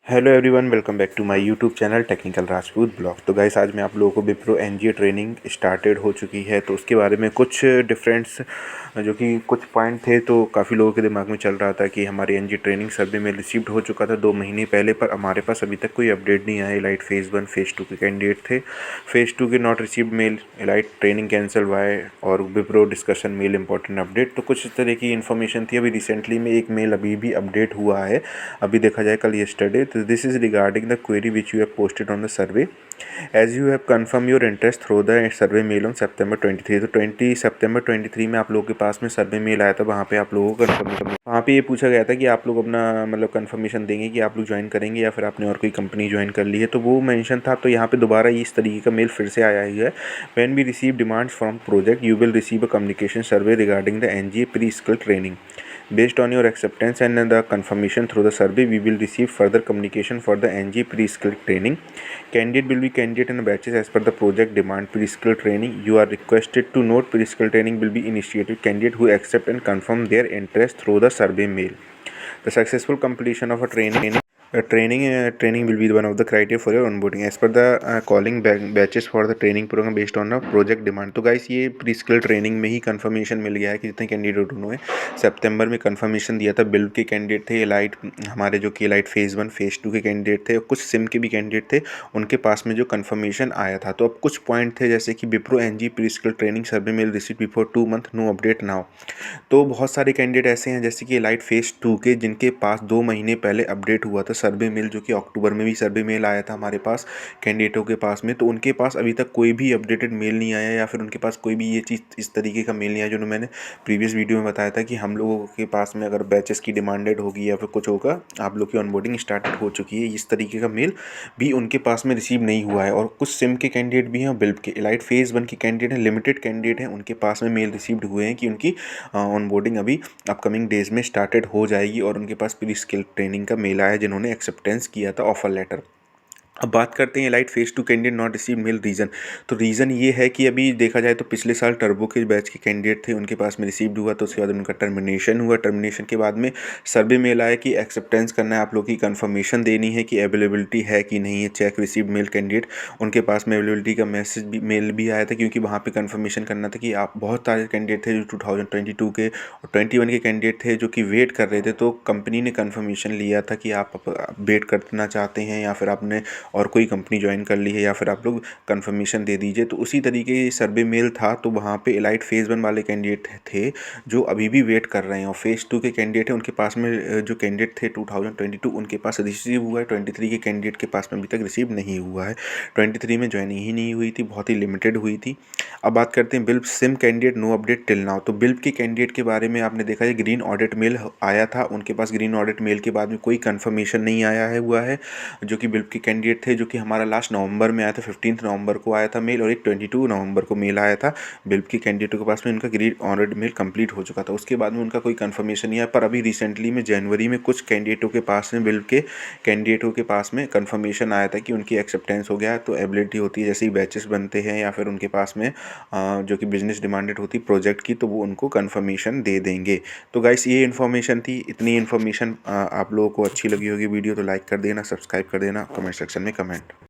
Hello everyone, welcome back to my YouTube channel technical Rajput blog. तो guys, आज मैं आप लोगों को विप्रो एनजीए ट्रेनिंग स्टार्टेड हो चुकी है, तो उसके बारे में कुछ डिफरेंट्स जो कि कुछ पॉइंट थे, तो काफ़ी लोगों के दिमाग में चल रहा था कि हमारी एनजीए ट्रेनिंग सर्वे में रिसीव्ड हो चुका था 2 महीने पहले, पर हमारे पास अभी तक कोई अपडेट नहीं आया। एलाइट फेज़ 1 फेज़ 2 के कैंडिडेट थे, फेज़ 2 के not received mail, elite training cancel why, और Wipro discussion mail important update. तो कुछ इस तरह की इन्फॉर्मेशन थी। अभी रिसेंटली में एक मेल अभी भी अपडेट हुआ है, अभी देखा जाए कल येस्टरडे। तो this is regarding the query which you have posted on the survey, as you have confirm your interest through the survey mail on September 23। तो 20 September 23 में आप लोगों के पास में सर्वे मेल आया था। वहाँ पे आप लोगों को कन्फर्मेशन, वहाँ पे ये पूछा गया था कि आप लोग अपना मतलब कन्फर्मेशन देंगे कि आप लोग ज्वाइन करेंगे या फिर आपने और कोई कंपनी ज्वाइन कर ली है, तो वो मेंशन था। तो यहाँ पे दोबारा इस तरीके का मेल फिर से आया ही है। When we receive demands from project, you will receive a communication survey regarding the NGA pre skill training. Based on your acceptance and the confirmation through the survey, we will receive further communication for the NG pre-skill training. Candidate will be candidate in batches as per the project demand pre-skill training. You are requested to note pre-skill training will be initiated candidate who accept and confirm their interest through the survey mail. The successful completion of a training will be one of the criteria for your onboarding as per the calling batches for the training program based on a project demand। तो guys, ये pre skill training में ही confirmation मिल गया है कि जितने candidate उन्होंने सितंबर में confirmation दिया था। बिल्ड के कैंडिडेट थे, एलाइट हमारे जो कि एलाइट फेज़ 1 फेज़ 2 के कैंडिडेट थे, और कुछ सिम के भी कैंडिडेट थे, उनके पास में जो कंफर्मेशन आया था। तो अब कुछ पॉइंट थे जैसे कि Wipro NG pre skill training survey mail receive before 2 month, no update now. तो बहुत सारे कैंडिडेट ऐसे हैं जैसे कि एलाइट फेज़ 2 के, जिनके पास 2 महीने पहले अपडेट हुआ था सर्वे मेल, जो कि अक्टूबर में भी सर्वे मेल आया था हमारे पास कैंडिडेटों के पास में। तो उनके पास अभी तक कोई भी अपडेटेड मेल नहीं आया, या फिर उनके पास कोई भी ये चीज़ इस तरीके का मेल नहीं आया जो मैंने प्रीवियस वीडियो में बताया था कि हम लोगों के पास में अगर बैचेस की डिमांडेड होगी या फिर कुछ होगा, आप लोग की ऑनबोर्डिंग स्टार्टेड हो चुकी है, इस तरीके का मेल भी उनके पास में रिसीव नहीं हुआ है। और कुछ सिम के कैंडिडेट भी हैं, बिल्ड के एलाइट फेज़ 1 के कैंडिडेट हैं, लिमिटेड कैंडिडेट हैं, उनके पास में मेल रिसीव्ड हुए हैं कि उनकी ऑनबोर्डिंग अभी अपकमिंग डेज में स्टार्टेड हो जाएगी, और उनके पास प्री स्किल ट्रेनिंग का मेल आया जिन्होंने एक्सेप्टेंस किया था ऑफर लेटर। अब बात करते हैं elite phase 2 candidate not receive mail reason. तो रीज़न ये है कि अभी देखा जाए तो पिछले साल टर्बो के बैच के कैंडिडेट थे, उनके पास में रिसीव्ड हुआ, तो उसके बाद उनका टर्मिनेशन हुआ। टर्मिनेशन के बाद में सर्वे मेल आया कि एक्सेप्टेंस करना है, आप लोग की कंफर्मेशन देनी है कि अवेलेबिलिटी है कि नहीं है। चेक रिसीव मेल कैंडिडेट, उनके पास में अवेलेबिलिटी का मैसेज भी मेल भी आया था, क्योंकि वहाँ पर कंफर्मेशन करना था कि आप बहुत सारे कैंडिडेट थे जो 2022 के और 21 के कैंडिडेट थे जो कि वेट कर रहे थे। तो कंपनी ने कंफर्मेशन लिया था कि आप वेट करना चाहते हैं या फिर आपने और कोई कंपनी ज्वाइन कर ली है, या फिर आप लोग कंफर्मेशन दे दीजिए। तो उसी तरीके की सर्वे मेल था। तो वहाँ पे एलाइट फेज़ 1 वाले कैंडिडेट थे जो अभी भी वेट कर रहे हैं, और फेज़ 2 के कैंडिडेट हैं, उनके पास में जो कैंडिडेट थे 2022 उनके पास रिसीव हुआ है। 23 के कैंडिडेट के पास में अभी तक रिसीव नहीं हुआ है। 23 में ज्वाइनिंग ही नहीं हुई थी, बहुत ही लिमिटेड हुई थी। अब बात करते हैं बिल्ब सिम candidate, no update till now. तो बिल्ब के कैंडिडेट के बारे में आपने देखा है ग्रीन ऑडिट मेल आया था, उनके पास ग्रीन ऑडिट मेल के बाद में कोई कंफर्मेशन नहीं आया है हुआ है। जो कि बिल्ब के कैंडिडेट थे, जो कि हमारा लास्ट नवंबर में आया था, 15 नवंबर को आया था मेल, और एक 22 नवंबर को मेल आया था। बिल्ब के कैंडिडेटों के पास में उनका ग्रीन ऑडिट मेल कंप्लीट हो चुका था, उसके बाद में उनका कोई कंफर्मेशन नहीं आया। पर अभी रिसेंटली में जनवरी में कुछ कैंडिडेटों के पास में, बिल्ब के कैंडिडेटों के पास में कंफर्मेशन आया था कि उनकी एक्सेप्टेंस हो गया है। तो एबिलिटी होती है, जैसे ही बैचेस बनते हैं या फिर उनके पास में जो कि बिजनेस डिमांडेड होती प्रोजेक्ट की, तो वो उनको कंफर्मेशन दे देंगे। तो गाइस, ये इन्फॉर्मेशन थी। इतनी इन्फॉर्मेशन आप लोगों को अच्छी लगी होगी वीडियो तो लाइक कर देना, सब्सक्राइब कर देना, कमेंट सेक्शन में कमेंट।